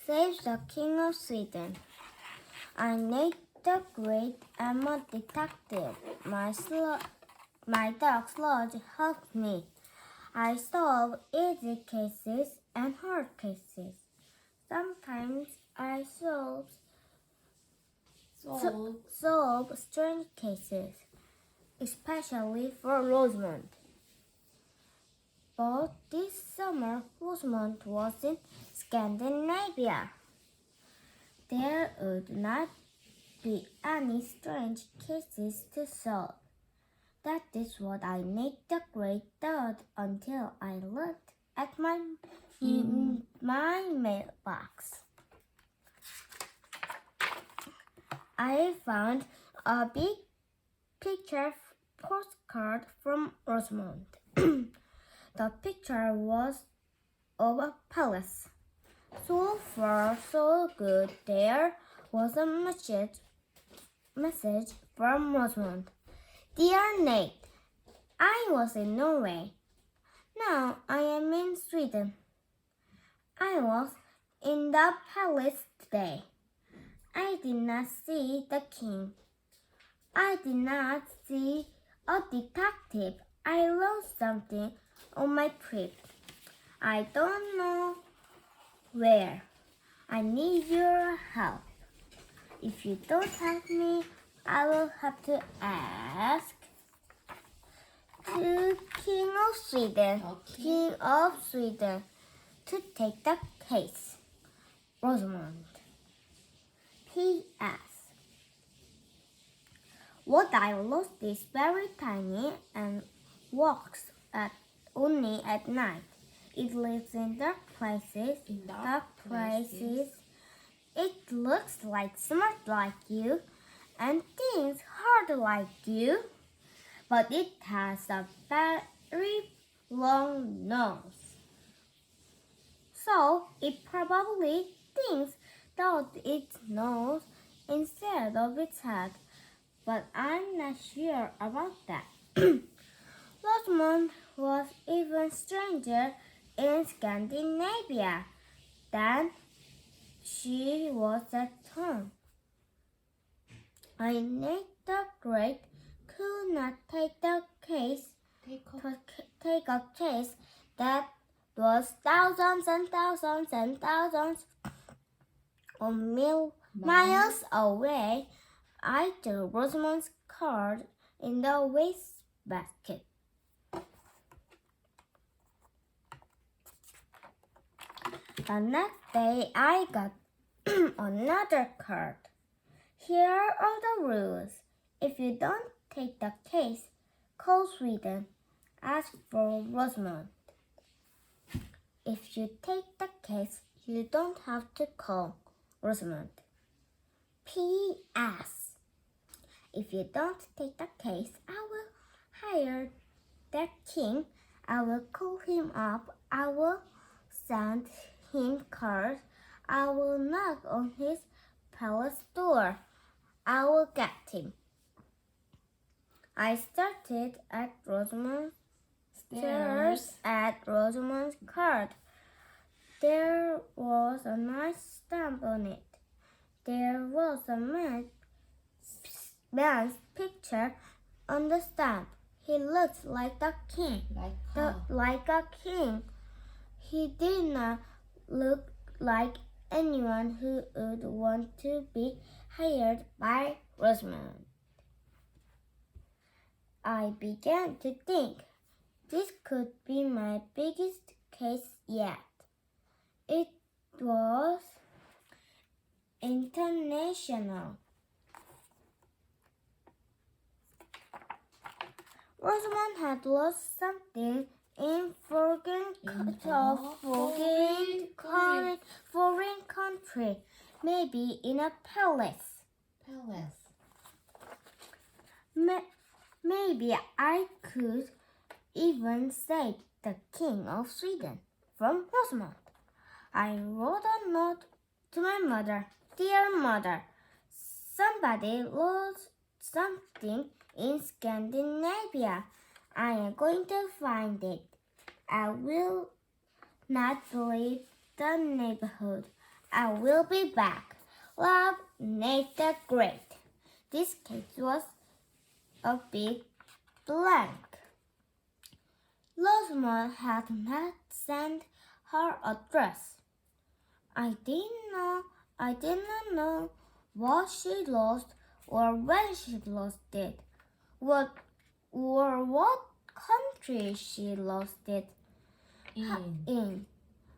saves the King of Sweden. I need the great am a detective. My dog Sludge helped me. I solve easy cases and hard cases. Sometimes I solve strange cases, especially for Rosamond. But this summer, Rosamond was in Scandinavia. There would not be any strange cases to solve. That is what I made the great thought until I looked at my mailbox. I found a big picture postcard from Rosamond. The picture was of a palace. So far, so good. There was a message from Rosamond. Dear Nate, I was in Norway. Now I am in Sweden. I was in the palace today. I did not see the king. I did not see a detective. I lost something on my trip. I don't know where. I need your help. If you don't help me, I will have to ask the King of Sweden, to take the case. Rosamond. P.S. What I lost is very tiny and walks only at night. It lives in dark places. It looks like smart like you and thinks hard like you, but it has a very long nose. So it probably thinks that its nose instead of its head, but I'm not sure about that. Rosamond was even stranger in Scandinavia than she was at home. I need the great could not take a case that was thousands and thousands and thousands of miles away. I threw Rosamond's card in the wastebasket. The next day I got another card. Here are the rules. If you don't take the case, call Sweden. Ask for Rosamond. If you take the case, you don't have to call Rosamond. P.S. If you don't take the case, I will hire the king. I will call him up. I will send him cards. I will knock on his palace door. I will get him. I started at Rosamond's stairs at Rosamond's card. There was a nice stamp on it. There was a man's picture on the stamp. He looked like a king. Like a king. He did not look like anyone who would want to be hired by Rosamond. I began to think, this could be my biggest case yet. It was international. Rosamond had lost something in foreign country, maybe in a palace. Maybe I could even save the King of Sweden from Rosamond. I wrote a note to my mother. Dear mother, somebody lost something in Scandinavia. I am going to find it. I will not leave the neighborhood. I will be back. Love, Nate the Great. This cake was a big blank. Rosamond had not sent her address. I did not know what she lost or when she lost it, or what country she lost it in.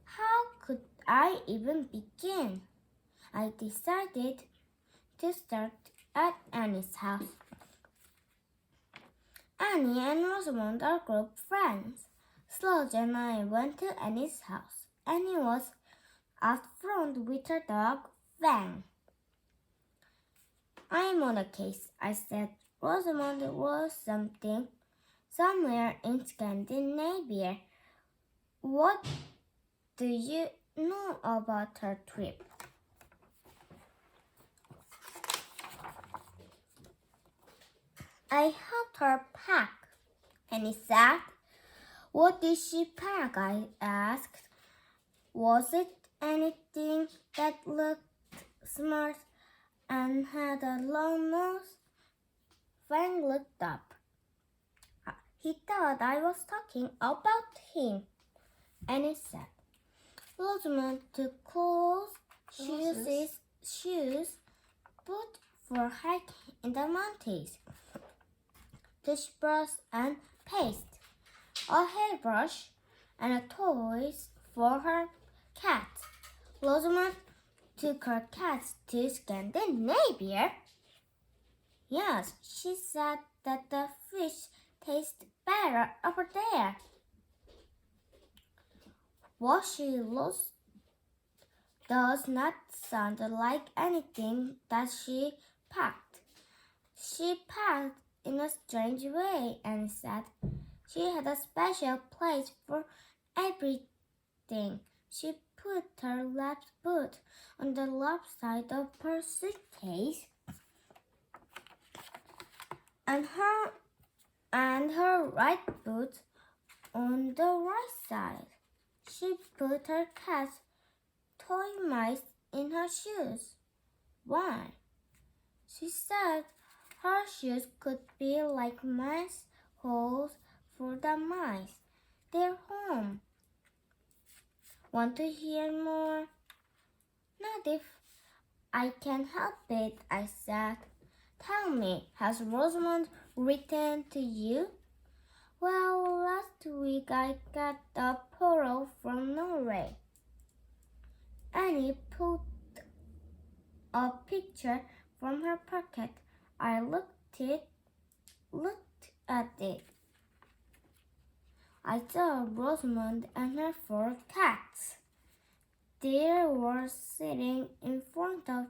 How could I even begin? I decided to start at Annie's house. Annie and Rosamond are group friends. Sludge and I went to Annie's house. Annie was out front with her dog, Fang. I'm on a case, I said. Rosamond was somewhere in Scandinavia. What do you know about her trip? I helped her pack, Annie said. What did she pack? I asked. Was it anything that looked smart and had a long nose? Fang looked up. He thought I was talking about him. Annie said. Rosamond took clothes, shoes, boots for hiking in the mountains, toothbrush and paste, a hairbrush, and a toys for her cat. Rosamond took her cat to Scandinavia. Yes, she said that the fish taste better over there. What she lost does not sound like anything that she packed. She packed in a strange way, Annie said. She had a special place for everything. She put her left boot on the left side of her suitcase and her right boot on the right side. She put her cat's toy mice in her shoes. Why? She said her shoes could be like mice holes for the mice. Their home. Want to hear more? Not if I can help it, I said. Tell me, has Rosamond written to you? Well, last week I got a photo from Norway. Annie pulled a picture from her pocket. I looked at it. I saw Rosamond and her 4 cats. They were sitting in front of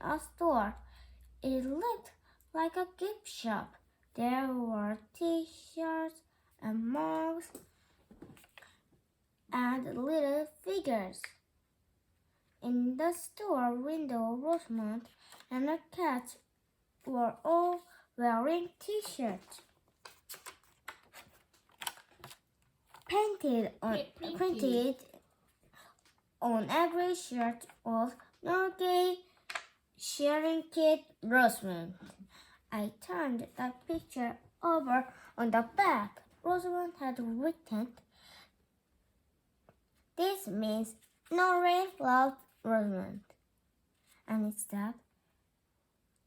a store. It looked like a gift shop. There were t-shirts and mugs and little figures. In the store window, Rosamond and her cats were all wearing t-shirts. Painted on every shirt was Norway Sharing Kid Rosamond. I turned the picture over on the back. Rosamond had written, "This means Norway loved Rosamond." And it said,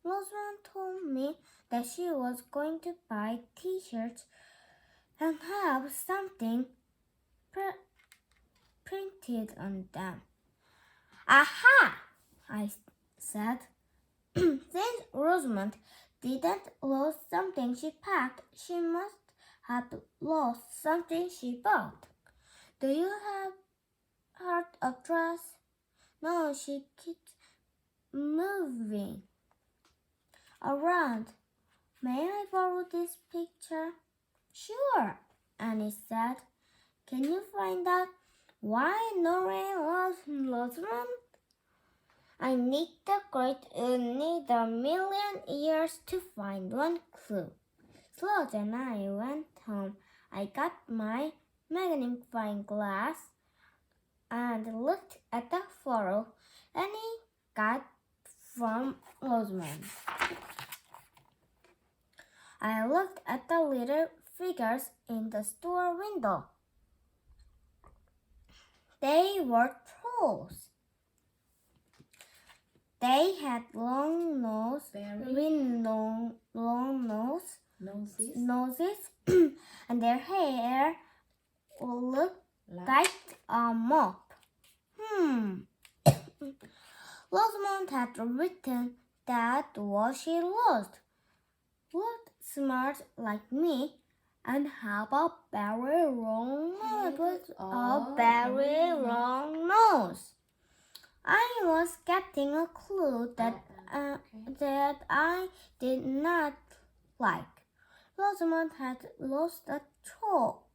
Rosamond told me that she was going to buy t-shirts and have something printed on them. Aha! I said. Since Rosamond didn't lose something she packed, she must have lost something she bought. Do you have her address? No, she keeps moving around. May I borrow this picture? Sure, Annie said. Can you find out why Norway loves Rosamond? I need a million years to find one clue. Sludge and I went home. I got my magnifying glass and looked at the photo. And Rosamond. I looked at the little figures in the store window. They were trolls. They had long noses, and their hair looked like a mop. Rosamond had written that was she lost. Looked smart like me and have a very long nose. I was getting a clue that I did not like. Rosamond had lost a troll.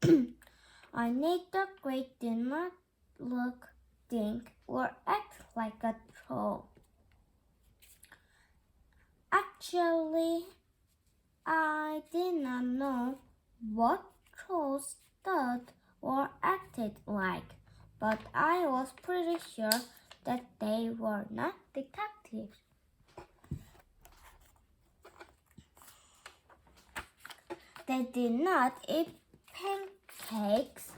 I need the Gtreat did not look, think, or act like a troll. Actually, I did not know what trolls thought or acted like, but I was pretty sure that they were not detectives. They did not eat pancakes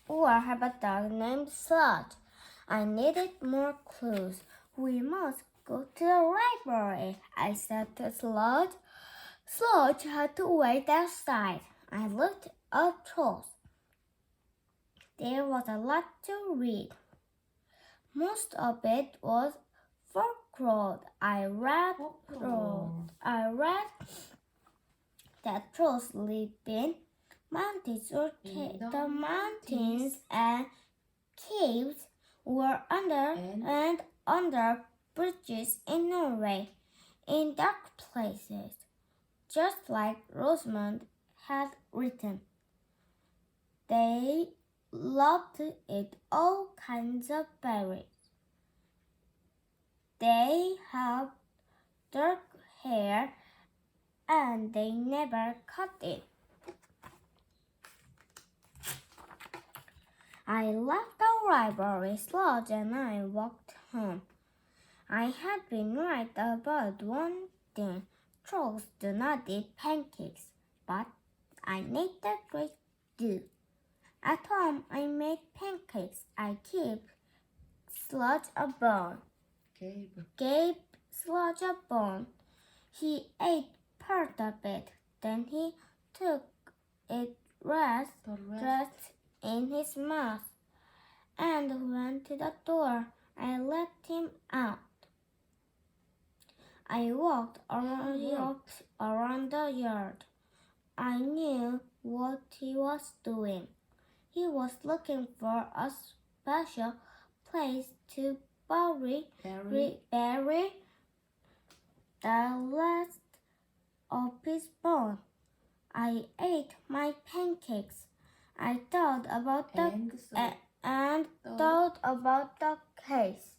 or have a dog named Sludge. I needed more clues. We must go to the library, I said to Sludge. Sludge had to wait outside. I looked at trolls. There was a lot to read. Most of it was folklore. I read that trolls live in mountains or the mountains and caves were under bridges in Norway, in dark places, just like Rosamond had written. They loved to eat all kinds of berries. They have dark hair and they never cut it. I left the library. Sludge and I walked home. I had been right about one thing. Trolls do not eat pancakes, but I made the Gtreat do. At home, I made pancakes. I gave Sludge a bone. Gave Sludge a bone. He ate part of it. Then he took it rest in his mouth and went to the door. I let him out. I walked around the yard. I knew what he was doing. He was looking for a special place to bury the last of his bone. I ate my pancakes. I thought about thought the case.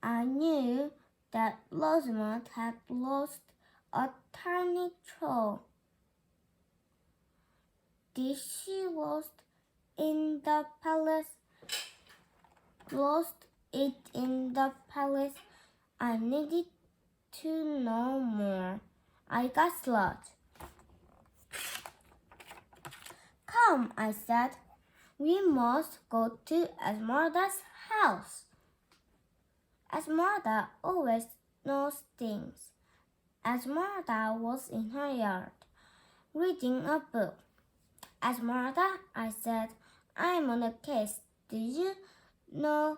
I knew that Rosamond had lost a tiny troll. Did she lost it in the palace? I needed to know more. I got Sludge. Come, I said. We must go to Esmeralda's house. Esmeralda always knows things. Esmeralda was in her yard, reading a book. Esmeralda, I said, I'm on a case. Do you know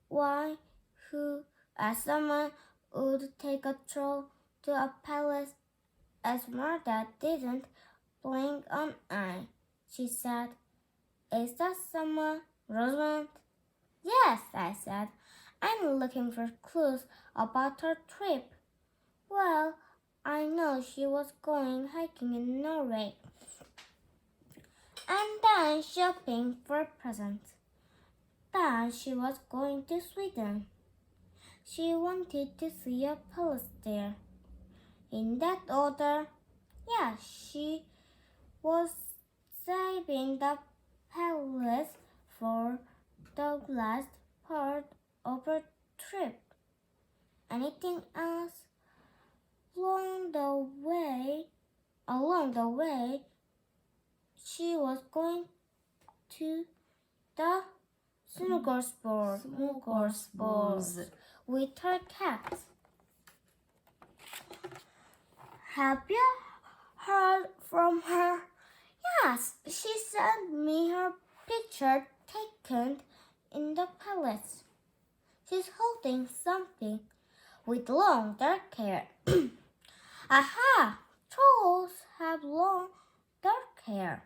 why someone would take a troll to a palace? Esmeralda didn't blink an eye. She said, Is that someone, Rosamond? Yes, I said. I'm looking for clues about her trip. Well, I know she was going hiking in Norway and then shopping for presents. Then she was going to Sweden. She wanted to see a palace there. In that order, yeah, she was saving the palace for the last part of her trip. anything else. Along the way, she was going to the smorgasbord with her cat. Have you heard from her? Yes, she sent me her picture taken in the palace. She's holding something with long dark hair. Aha! Trolls have long dark hair.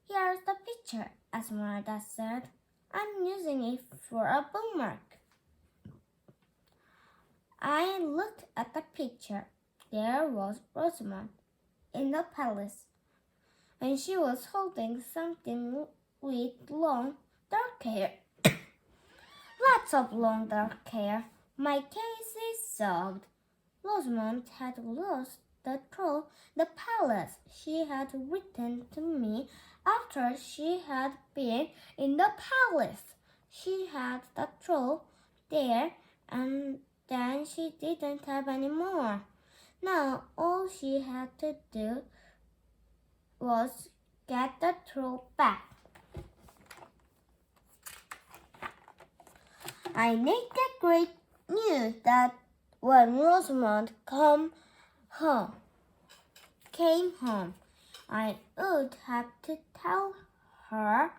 Here's the picture, Esmeralda said. I'm using it for a bookmark. I looked at the picture. There was Rosamond in the palace, and she was holding something with long dark hair. Lots of long dark hair. My case is solved. Rosamond had lost the troll, the palace. She had written to me after she had been in the palace. She had the troll there, and then she didn't have any more. Now all she had to do was get the troll back. I named Gtreat knew that when Rosamond came home, I would have to tell her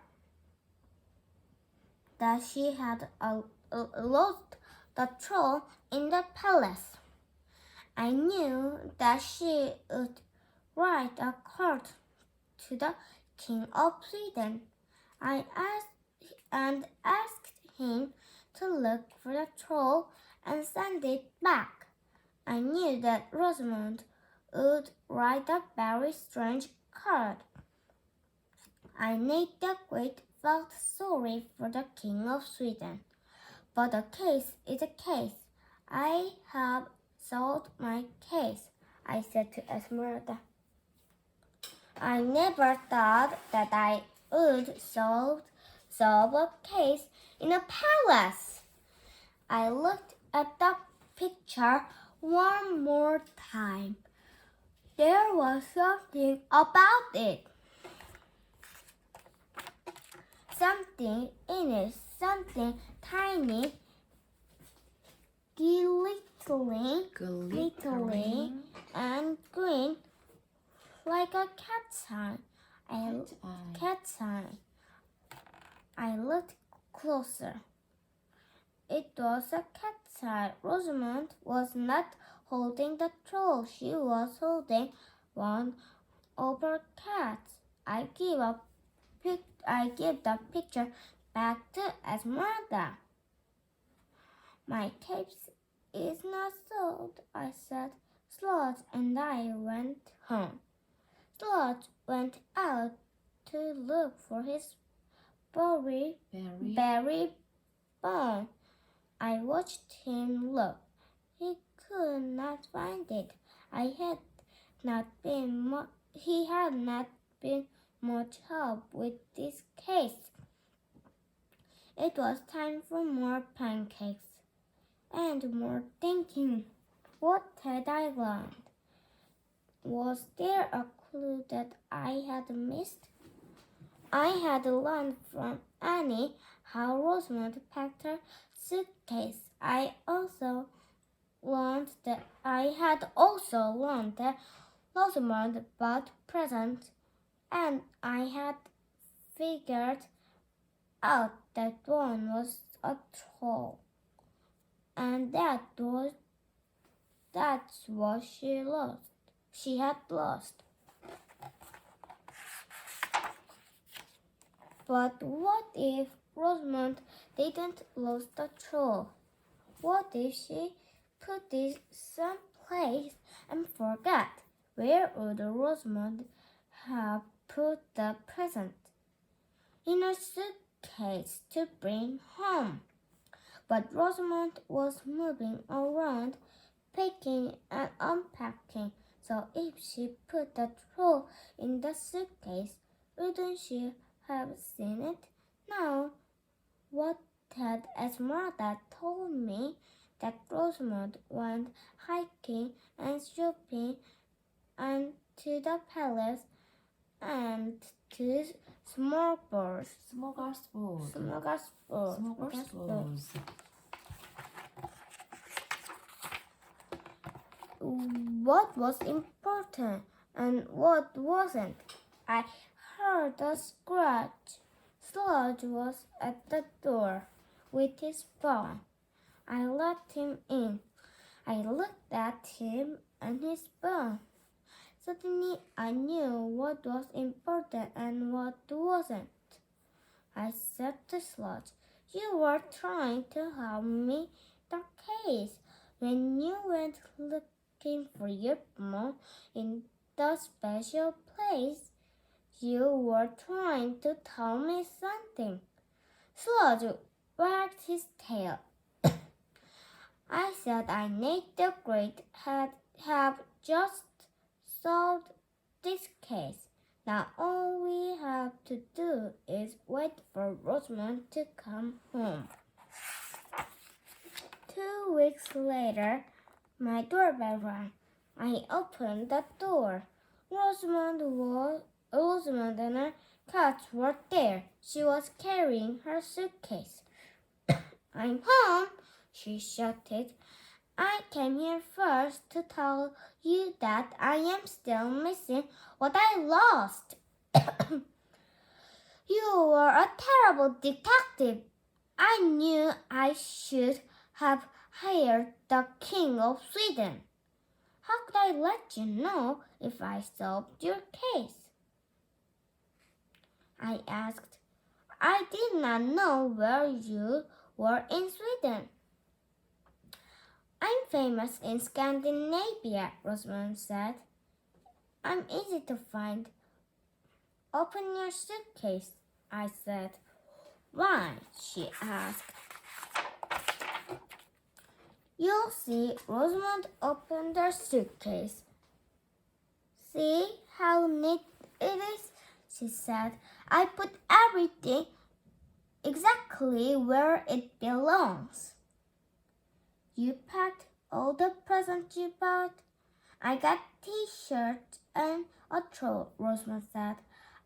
that she had lost the troll in the palace. I knew that she would write a card to the King of Sweden. I asked him to look for the troll and send it back. I knew that Rosamond would write a very strange card. I made Gtreat felt sorry for the King of Sweden. But a case is a case. I have solved my case, I said to Esmeralda. I never thought that I would solve a case in a palace. I looked at the picture one more time. There was something about it. Something in it, something tiny, glittering and green, like a cat's eye. I looked closer. It was a cat's eye. Rosamond was not holding the troll. She was holding one of her cats. I give the picture back to Esmeralda. My case is not solved, I said. Slot and I went home. Slot went out to look for his berry bone. I watched him look. He could not find it. He had not been much help with this case. It was time for more pancakes and more thinking. What had I learned? Was there a clue that I had missed? I had learned from Annie how Rosamond packed her suitcase. I had also learned that Rosamond bought presents, and I had figured out that one was a troll, and that's what she had lost. But what if Rosamond didn't lose the troll? What if she put it someplace and forgot? Where would Rosamond have put the present? In a suitcase to bring home. But Rosamond was moving around, packing and unpacking. So if she put the troll in the suitcase, wouldn't she have seen it? Now, what had Esmeralda told me that Rosamond went hiking and shopping and to the palace and to smorgasbord. What was important and what wasn't? I heard a scratch. Sludge was at the door with his phone. I let him in. I looked at him and his phone. Suddenly I knew what was important and what wasn't. I said to Sludge, "You were trying to help me the case when you went looking for your phone in the special place. You were trying to tell me something." Sludge wagged his tail. I said I need the Gtreat have just solved this case. Now all we have to do is wait for Rosamond to come home. 2 weeks later, my doorbell rang. I opened the door. Rosamond and her cat were there. She was carrying her suitcase. "I'm home," she shouted. "I came here first to tell you that I am still missing what I lost." "You were a terrible detective. I knew I should have hired the King of Sweden. How could I let you know if I solved your case?" I asked. "I did not know where you were in Sweden." "I'm famous in Scandinavia," Rosamond said. "I'm easy to find." "Open your suitcase," I said. "Why?" she asked. "You'll see." Rosamond opened her suitcase. "See how neat it is," she said. "I put everything exactly where it belongs." "You packed all the presents you bought?" "I got t-shirts and a throw," Rosamond said.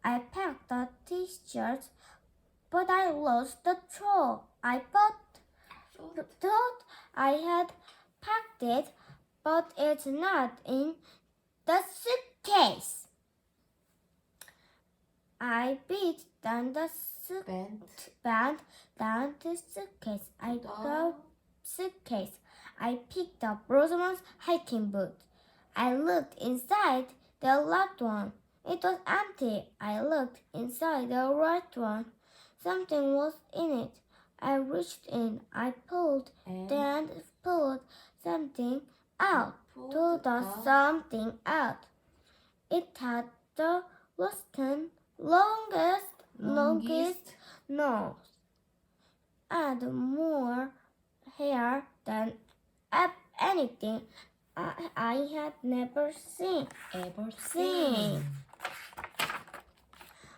"I packed the t-shirts, but I lost the throw. I thought I had packed it, but it's not in the suitcase." I beat down the bent down the suitcase. I picked up Rosamond's hiking boot. I looked inside the left one. It was empty. I looked inside the right one. Something was in it. I reached in. I pulled something out. Something out. It had the longest nose and more hair than anything I had never seen.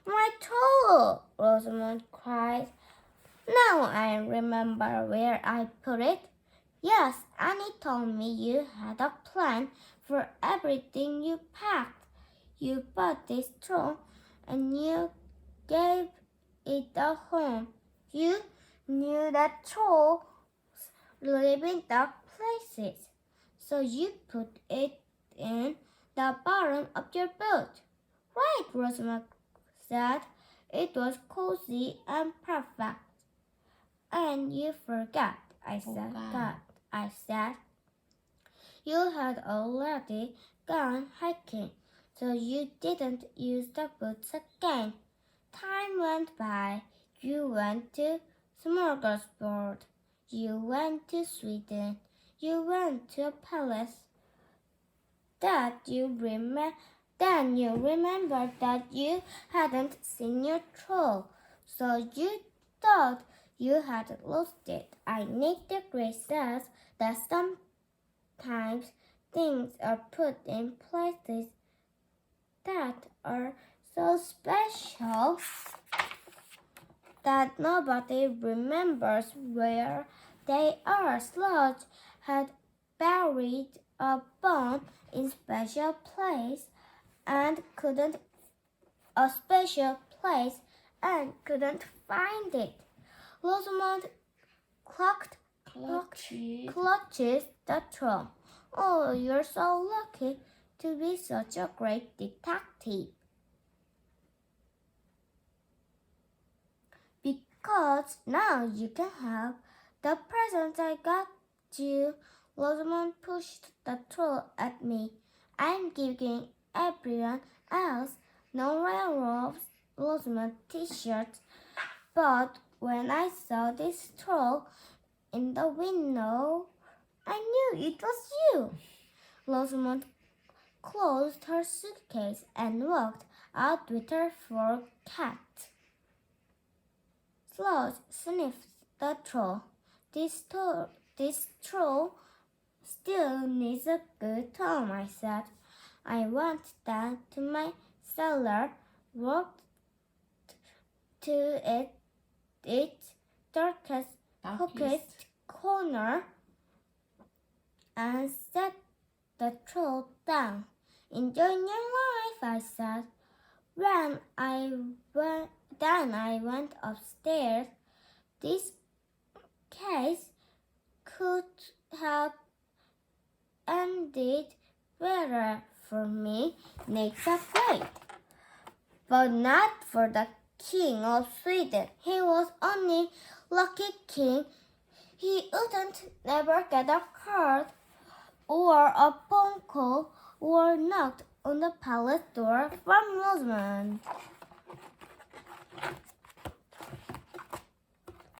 "My troll!" Rosamond cried. "Now I remember where I put it. Yes, Annie told me you had a plan for everything you packed. You bought this troll and you gave it a home. You knew that trolls live in dark places, so you put it in the bottom of your boat." "Right," Rosamond said. "It was cozy and perfect." "And you forgot," I said. "You had already gone hiking, so you didn't use the boots again. Time went by. You went to smorgasbord. You went to Sweden. You went to a palace. Then you remembered that you hadn't seen your troll, so you thought you had lost it." I need the Gtreat says that sometimes things are put in places that are so special that nobody remembers where they are. Sludge had buried a bone in special place and couldn't find it. Rosamond clutches the troll. Oh, you're so lucky to be such a great detective. Because now you can have the present I got you. Rosamond pushed the troll at me. I'm giving everyone else no Rosamond t-shirts, but when I saw this troll in the window, I knew it was you. Rosamond closed her suitcase and walked out with her fur cat. Sloth sniffed the troll. This troll still needs a good home, I said. I went down to my cellar, walked to its darkest corner, and set the troll down. Enjoying your life, I said. Then I went upstairs. This case could have ended better for me next grade, but not for the King of Sweden. He was only lucky king. He wouldn't never get a card or a phone call or knocked on the palace door from Rosamond.